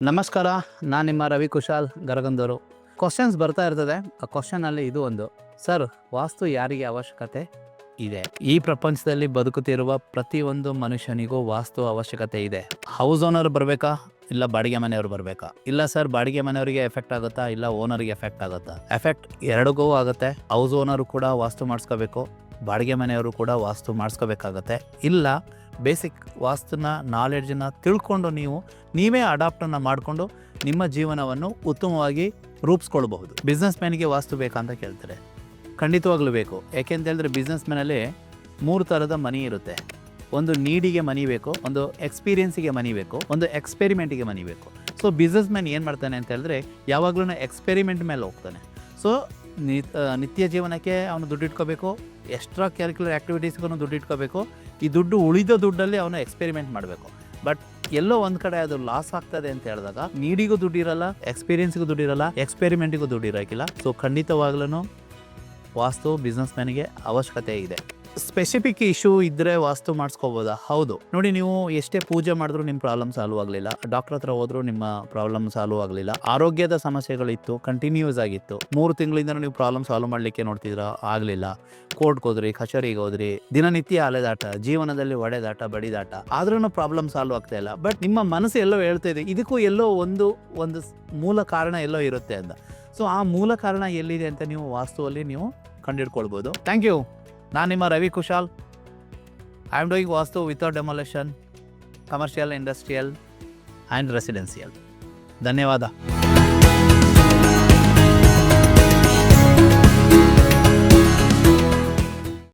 ನಮಸ್ಕಾರ, ನಾನು ನಿಮ್ಮ ರವಿ ಕುಶಾಲ್ ಗರಗಂದೂರು. ಕ್ವಶನ್ಸ್ ಬರ್ತಾ ಇರ್ತದೆ. ಆ ಕ್ವಶನಲ್ಲಿ ಇದು ಒಂದು, ಸರ್ ವಾಸ್ತು ಯಾರಿಗೆ ಅವಶ್ಯಕತೆ ಇದೆ? ಈ ಪ್ರಪಂಚದಲ್ಲಿ ಬದುಕುತ್ತಿರುವ ಪ್ರತಿಯೊಂದು ಮನುಷ್ಯನಿಗೂ ವಾಸ್ತು ಅವಶ್ಯಕತೆ ಇದೆ. ಹೌಸ್ ಓನರ್ ಬರಬೇಕಾ, ಇಲ್ಲ ಬಾಡಿಗೆ ಮನೆಯವರು ಬರಬೇಕಾ? ಇಲ್ಲ ಸರ್, ಬಾಡಿಗೆ ಮನೆಯವರಿಗೆ ಎಫೆಕ್ಟ್ ಆಗುತ್ತಾ, ಇಲ್ಲ ಓನರ್ಗೆ ಎಫೆಕ್ಟ್ ಆಗುತ್ತಾ? ಎಫೆಕ್ಟ್ ಎರಡಿಗೂ ಆಗುತ್ತೆ. ಹೌಸ್ ಓನರು ಕೂಡ ವಾಸ್ತು ಮಾಡಿಸ್ಕೋಬೇಕು, ಬಾಡಿಗೆ ಮನೆಯವರು ಕೂಡ ವಾಸ್ತು ಮಾಡಿಸ್ಕೋಬೇಕಾಗತ್ತೆ. ಇಲ್ಲ ಬೇಸಿಕ್ ವಾಸ್ತುನ ನಾಲೆಡ್ಜನ್ನ ತಿಳ್ಕೊಂಡು ನೀವೇ ಅಡಾಪ್ಟನ್ನು ಮಾಡಿಕೊಂಡು ನಿಮ್ಮ ಜೀವನವನ್ನು ಉತ್ತಮವಾಗಿ ರೂಪಿಸ್ಕೊಳ್ಬಹುದು. ಬಿಸ್ನೆಸ್ ಮ್ಯಾನಿಗೆ ವಾಸ್ತು ಬೇಕಾ ಅಂತ ಕೇಳ್ತಾರೆ. ಖಂಡಿತವಾಗ್ಲೂ ಬೇಕು. ಯಾಕೆಂತ ಹೇಳಿದ್ರೆ ಬಿಸ್ನೆಸ್ ಮ್ಯಾನಲ್ಲಿ 3 ಥರದ ಮನಿ ಇರುತ್ತೆ. ಒಂದು ನೀಡಿಗೆ ಮನಿ ಬೇಕು, ಒಂದು ಎಕ್ಸ್ಪೀರಿಯನ್ಸಿಗೆ ಮನಿ ಬೇಕು, ಒಂದು ಎಕ್ಸ್ಪೆರಿಮೆಂಟಿಗೆ ಮನಿ ಬೇಕು. ಸೊ ಬಿಸ್ನೆಸ್ ಮ್ಯಾನ್ ಏನು ಮಾಡ್ತಾನೆ ಅಂತ ಹೇಳಿದ್ರೆ ಯಾವಾಗಲೂ ಎಕ್ಸ್ಪೆರಿಮೆಂಟ್ ಮೇಲೆ ಹೋಗ್ತಾನೆ. ಸೊ ನಿತ್ಯ ಜೀವನಕ್ಕೆ ಅವನು ದುಡ್ಡು ಇಟ್ಕೋಬೇಕು, ಎಕ್ಸ್ಟ್ರಾ ಕ್ಯಾರಿಕ್ಯುಲರ್ ಆ್ಯಕ್ಟಿವಿಟೀಸ್ಗೂ ದುಡ್ಡು ಇಟ್ಕೋಬೇಕು. ಈ ದುಡ್ಡು ಉಳಿದ ದುಡ್ಡಲ್ಲಿ ಅವನು ಎಕ್ಸ್ಪೆರಿಮೆಂಟ್ ಮಾಡಬೇಕು. ಬಟ್ ಎಲ್ಲೋ ಒಂದು ಕಡೆ ಅದು ಲಾಸ್ ಆಗ್ತದೆ ಅಂತ ಹೇಳಿದಾಗ ನೀಡಿಗೂ ದುಡ್ಡಿರಲ್ಲ, ಎಕ್ಸ್ಪೀರಿಯನ್ಸ್ಗೂ ದುಡ್ಡಿರಲ್ಲ, ಎಕ್ಸ್ಪೆರಿಮೆಂಟಿಗೂ ದುಡ್ಡು ಇರೋಕ್ಕಿಲ್ಲ. ಸೊ ಖಂಡಿತವಾಗ್ಲೂ ವಾಸ್ತು ಬಿಸ್ನೆಸ್ ಮ್ಯಾನಿಗೆ ಅವಶ್ಯಕತೆ ಇದೆ. ಸ್ಪೆಸಿಫಿಕ್ ಇಶ್ಯೂ ಇದ್ದರೆ ವಾಸ್ತು ಮಾಡಿಸ್ಕೋಬೋದಾ? ಹೌದು. ನೋಡಿ, ನೀವು ಎಷ್ಟೇ ಪೂಜೆ ಮಾಡಿದ್ರು ನಿಮ್ಮ ಪ್ರಾಬ್ಲಮ್ ಸಾಲ್ವ್ ಆಗಲಿಲ್ಲ, ಡಾಕ್ಟರ್ ಹತ್ರ ಹೋದ್ರೂ ನಿಮ್ಮ ಪ್ರಾಬ್ಲಮ್ ಸಾಲ್ವ್ ಆಗಲಿಲ್ಲ, ಆರೋಗ್ಯದ ಸಮಸ್ಯೆಗಳಿತ್ತು, ಕಂಟಿನ್ಯೂಸ್ ಆಗಿತ್ತು, 3 ತಿಂಗಳಿಂದ ನೀವು ಪ್ರಾಬ್ಲಮ್ ಸಾಲ್ವ್ ಮಾಡಲಿಕ್ಕೆ ನೋಡ್ತಿದ್ರ, ಆಗಲಿಲ್ಲ, ಕೋರ್ಟ್ಗೆ ಹೋದ್ರಿ, ಕಚೇರಿಗೆ ಹೋದ್ರಿ, ದಿನನಿತ್ಯ ಅಲೆದಾಟ, ಜೀವನದಲ್ಲಿ ಒಡೆದಾಟ, ಬಡಿದಾಟ, ಆದ್ರೂ ಪ್ರಾಬ್ಲಮ್ ಸಾಲ್ವ್ ಆಗ್ತಾ ಇಲ್ಲ. ಬಟ್ ನಿಮ್ಮ ಮನಸ್ಸು ಎಲ್ಲೋ ಹೇಳ್ತಾ ಇದೆ, ಇದಕ್ಕೂ ಎಲ್ಲೋ ಒಂದು ಮೂಲ ಕಾರಣ ಎಲ್ಲೋ ಇರುತ್ತೆ ಅಂತ. ಸೊ ಆ ಮೂಲ ಕಾರಣ ಎಲ್ಲಿದೆ ಅಂತ ನೀವು ವಾಸ್ತುವಲ್ಲಿ ನೀವು ಕಂಡುಹಿಡ್ಕೊಳ್ಬೋದು. Thank you. ನಾನು ನಿಮ್ಮ Ravi Kushal. I am doing vastu without demolition, commercial, industrial and residential. ಧನ್ಯವಾದ.